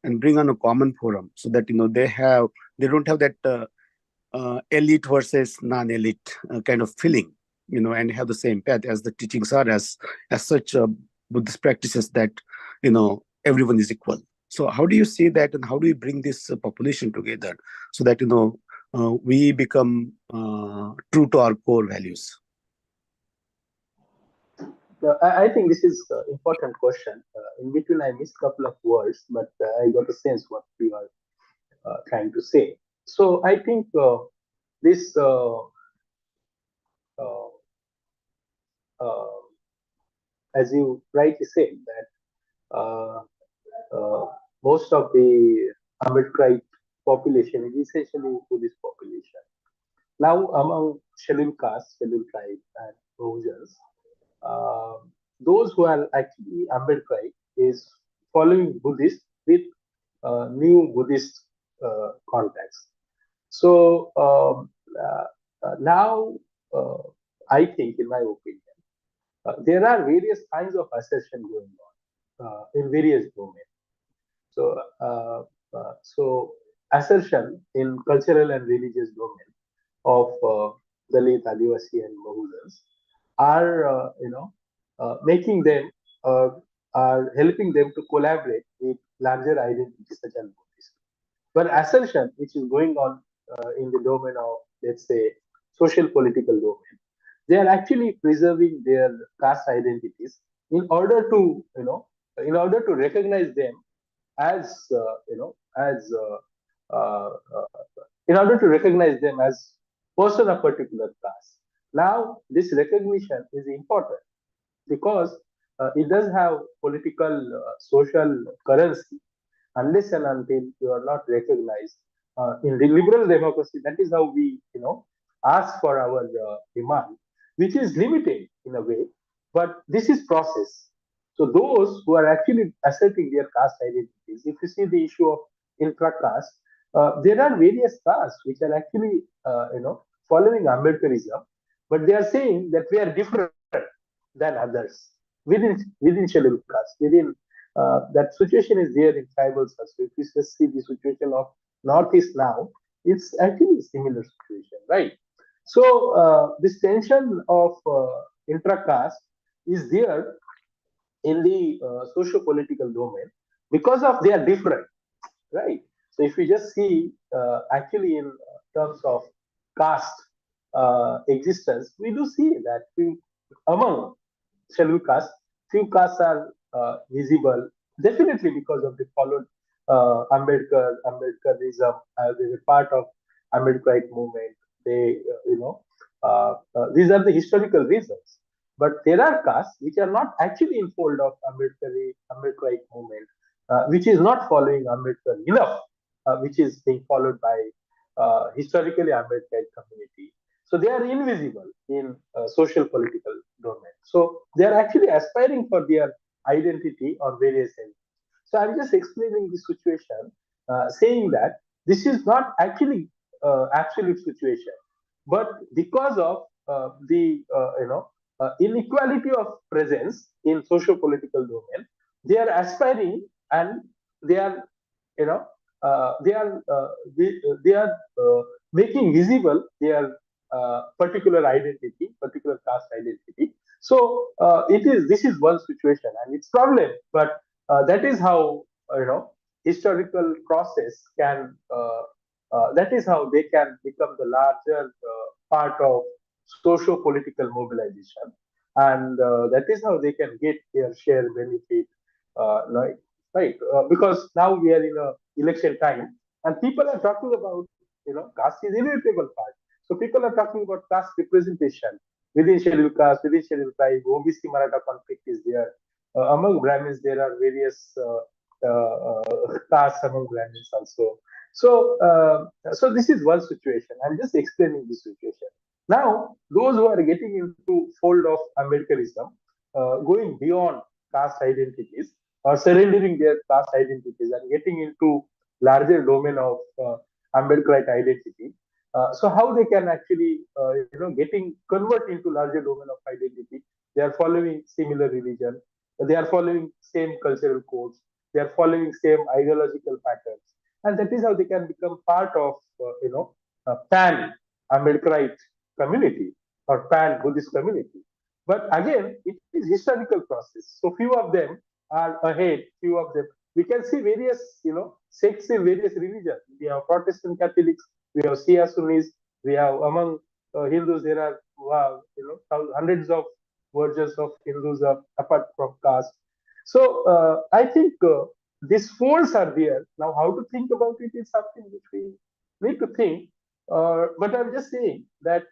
and bring on a common forum so that they don't have that elite versus non-elite kind of feeling, and have the same path as the teachings are as such Buddhist practices that everyone is equal. So how do you see that, and how do you bring this population together so that we become true to our core values? I think this is an important question. In between, I missed a couple of words, but I got a sense what you are trying to say. So I think this, uh, uh, as you rightly said, that most of the Ambedkarite population is essentially Buddhist population. Now, among scheduled castes, scheduled tribe, and Mohijans, uh, those who are actually Ambedkarite is following Buddhist with new Buddhist context. So now, uh, I think, in my opinion, there are various kinds of assertion going on in various domains. So, so assertion in cultural and religious domain of Dalit, Adivasi, and Mahujans are, making them, are helping them to collaborate with larger identities such as Buddhist. But assertion, which is going on in the domain of, let's say, social political domain, they are actually preserving their caste identities in order to, in order to recognize them as, as in order to recognize them as person of particular class. Now, this recognition is important because it does have political, social currency. Unless and until you are not recognized in the liberal democracy, that is how we, ask for our demand, which is limited in a way, but this is process. So those who are actually asserting their caste identities, if you see the issue of intra-caste, there are various castes which are actually, following Ambedkarism, but they are saying that we are different than others within scheduled caste. Within that situation is there in tribals also. If you just see the situation of Northeast now, it's actually a similar situation, right? So this tension of intra-caste is there in the socio-political domain because of they are different, right? So if we just see actually in terms of caste existence, we do see that among scheduled castes, few castes are visible, definitely because of the followed Ambedkarism. They were part of Ambedkarite movement. They, these are the historical reasons. But there are castes which are not actually in fold of Ambedkarite movement, which is not following Ambedkar enough, which is being followed by historically Ambedkarite community. So they are invisible in social political domain. So they are actually aspiring for their identity on various ends. So I'm just explaining the situation, saying that this is not actually absolute situation, but because of the inequality of presence in socio-political domain, they are aspiring and they are you know they are making visible their particular identity, particular caste identity. So it is this is one situation and it's problem, but that is how historical process can that is how they can become the larger part of socio-political mobilization, and that is how they can get their share benefit, like right because now we are in a election time and people are talking about caste is inevitable part. So people are talking about caste representation within scheduled caste, within scheduled tribe. OBC Maratha conflict is there. Among Brahmins, there are various castes among Brahmins also. So this is one situation. I'm just explaining this situation. Now, those who are getting into fold of Ambedkarism, going beyond caste identities or surrendering their caste identities and getting into larger domain of Ambedkarite identity. So how they can actually, getting convert into larger domain of identity? They are following similar religion. They are following same cultural codes. They are following same ideological patterns, and that is how they can become part of, pan Ambedkarite community or pan Buddhist community. But again, it is historical process. So few of them are ahead. Few of them we can see various, sects in various religions. We have Protestant Catholics, we have Shia Sunnis, we have among Hindus there are hundreds of versions of Hinduism apart from caste. So I think these folds are there. Now, how to think about it is something which we need to think. But I'm just saying that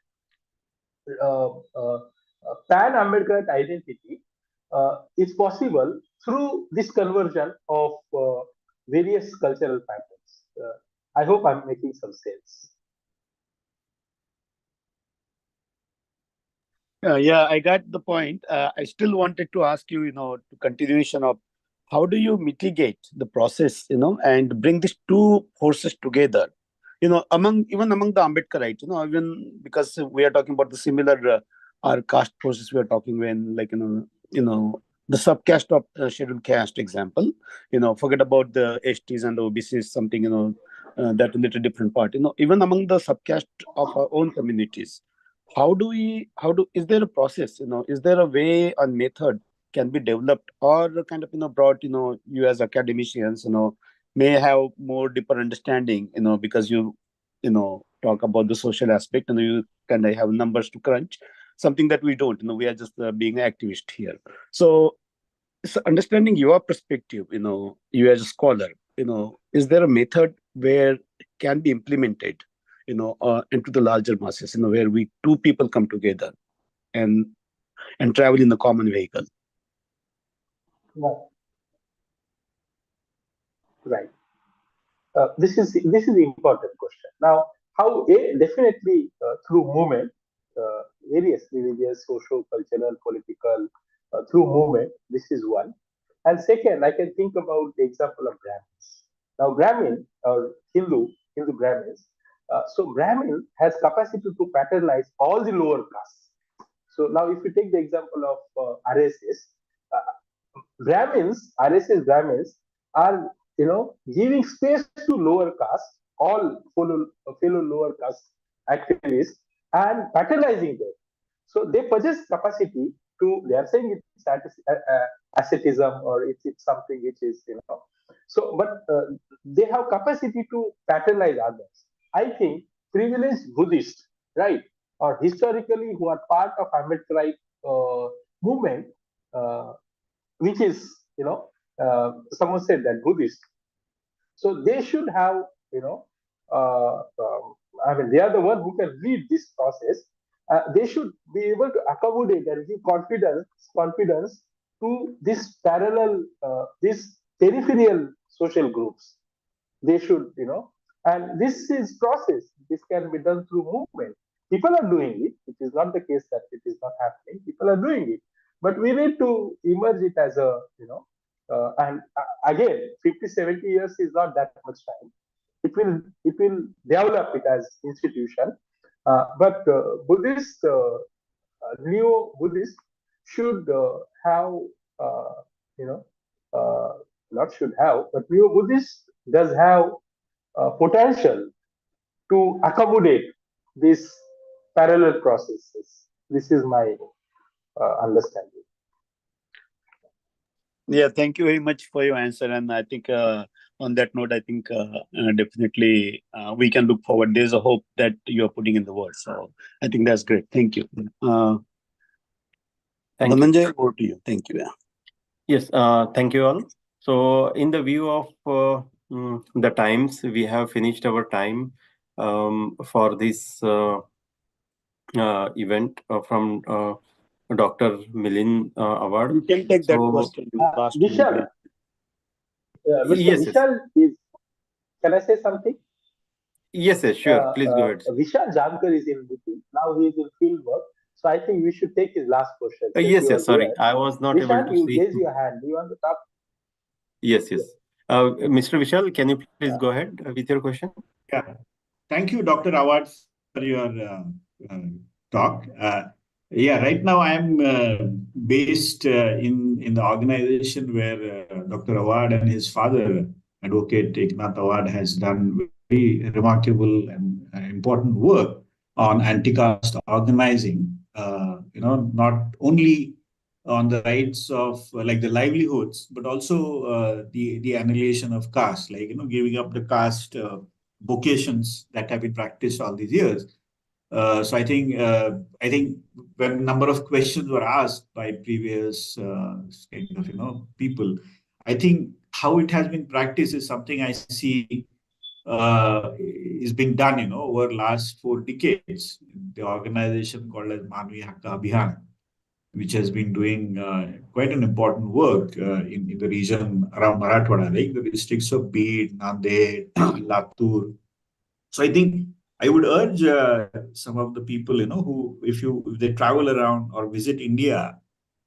uh, uh, pan Ambedkar identity is possible through this conversion of various cultural patterns. I hope I'm making some sense. Yeah, I got the point. I still wanted to ask you, to continuation of how do you mitigate the process, and bring these two forces together, among the Ambedkarites, even because we are talking about the similar our caste forces we are talking when, like, the subcaste of scheduled caste example, forget about the STs and the OBCs, something, that a little different part, even among the subcaste of our own communities. Is there a process, is there a way and method can be developed or kind of, brought, you as academicians, may have more deeper understanding, because talk about the social aspect and you kind of have numbers to crunch, something that we don't, we are just being activist here. So understanding your perspective, you as a scholar, is there a method where it can be implemented, into the larger masses, where we two people come together and travel in the common vehicle? Yeah, right. This is the important question. Now, how definitely through movement, various religious, social, cultural, political, through movement. This is one. And second, I can think about the example of Brahmins. Now, Brahmin or Hindu Brahmins. So Brahmin has capacity to paternize all the lower castes. So now, if you take the example of RSS, Brahmins, RSS Brahmins are, giving space to lower caste, all fellow lower caste activists, and patronizing them. So they possess capacity to. They are saying it's asceticism, or it's something which is, So, but they have capacity to patronize others. I think privileged Buddhists, right, or historically who are part of Ambedkarite movement, uh, which is, someone said that Buddhist. So they should have, I mean, they are the one who can lead this process. They should be able to accommodate and give confidence to this parallel, these peripheral social groups. They should, and this is process. This can be done through movement. People are doing it. It is not the case that it is not happening. People are doing it, but we need to emerge it as a, and again, 50, 70 years is not that much time. It will develop it as institution, but Buddhist, neo Buddhist should have, uh, you know, not should have, but neo Buddhist does have potential to accommodate these parallel processes. This is my understanding. Yeah, thank you very much for your answer. And I think on that note, I think definitely we can look forward. There's a hope that you are putting in the world. So I think that's great. Thank you. Thank you. Dhananjay, over to you. Thank you. Yeah. Yes, thank you all. So, in the view of the times, we have finished our time for this event from Dr. Milind Awad. You can take that So, question. Last Vishal, Mr. yes, yes, Vishal is. Can I say something? yes, yes, sure. Please go ahead. Vishal Jankar is in between. Now he is in field work. So I think we should take his last question. Yes, yes, sorry. I was not able Vishal, to you see. raise your hand. Do you want to talk? Yes, yes. Mr. Vishal, can you please go ahead with your question? Yeah. Thank you, Dr. Awad, for your talk. Yeah, right now I'm based in the organization where Dr. Awad and his father, Advocate Eknath Awad, has done very remarkable and important work on anti-caste organizing. Not only on the rights of like the livelihoods, but also the annihilation of caste, like giving up the caste vocations that have been practiced all these years. So I think when a number of questions were asked by previous kind of people, I think how it has been practiced is something I see is being done over last 4 decades. The organization called as Manvi Hakka Abhiyan, which has been doing quite an important work in the region around Marathwada, like the districts of Bid, Nanded, Latur. So I think I would urge some of the people, who if they travel around or visit India,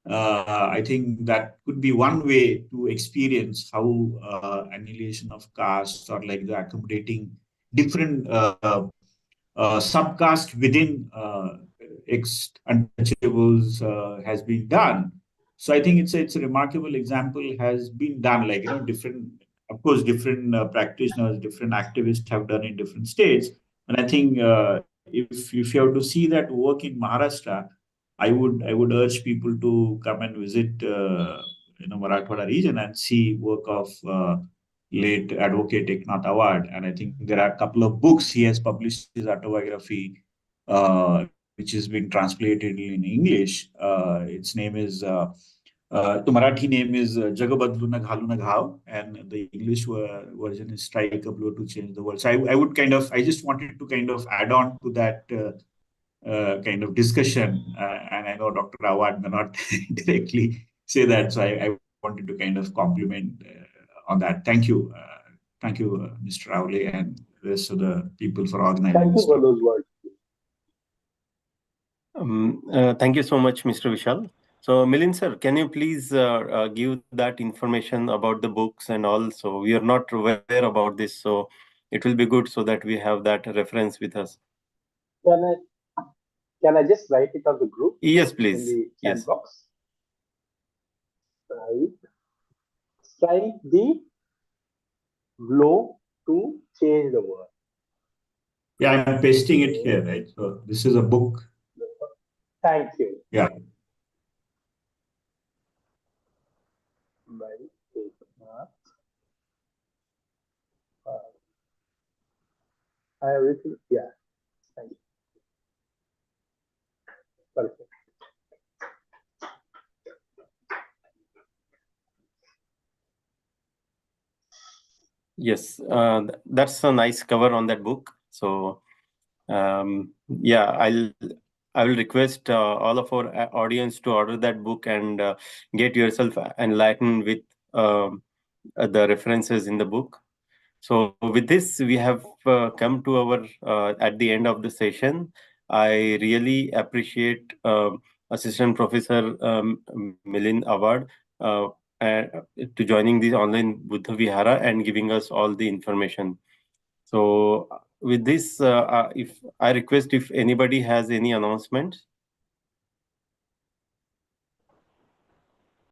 I think that could be one way to experience how annihilation of caste or like the accommodating different subcaste within ex-untouchables has been done. So I think it's a remarkable example has been done, like different, of course, different practitioners, different activists have done in different states. And I think if you have to see that work in Maharashtra, I would urge people to come and visit Marathwada region and see work of late Advocate Eknath Awad. And I think there are a couple of books he has published his autobiography, which has been translated in English. Its name is the Marathi name is Jagabadluna Ghaluna Ghav, and the English version is Strike a Blow to Change the World. So I just wanted to kind of add on to that kind of discussion. And I know Dr. Awad may not directly say that, so I wanted to kind of compliment on that. Thank you. Thank you, Mr. Rowley and the rest of the people for organizing Thank you this for talk. those words. Thank you so much, Mr. Vishal. So, Milind sir, can you please give that information about the books and all? So, we are not aware about this, so it will be good so that we have that reference with us. Can I? Can I just write it on the group Yes, in please. the chat Yes. box? Strike the blow to change the world. Yeah, I'm pasting it here, right? So this is a book. Thank you. Yeah. By Eknath. I have written, yeah, thank you. Perfect. Yes, that's a nice cover on that book. So, yeah, I will request all of our audience to order that book and get yourself enlightened with the references in the book. So, with this, we have come to our at the end of the session. I really appreciate Assistant Professor Milind Awad uh, uh, to joining this online Buddha Vihara and giving us all the information. So, with this, if I request if anybody has any announcements.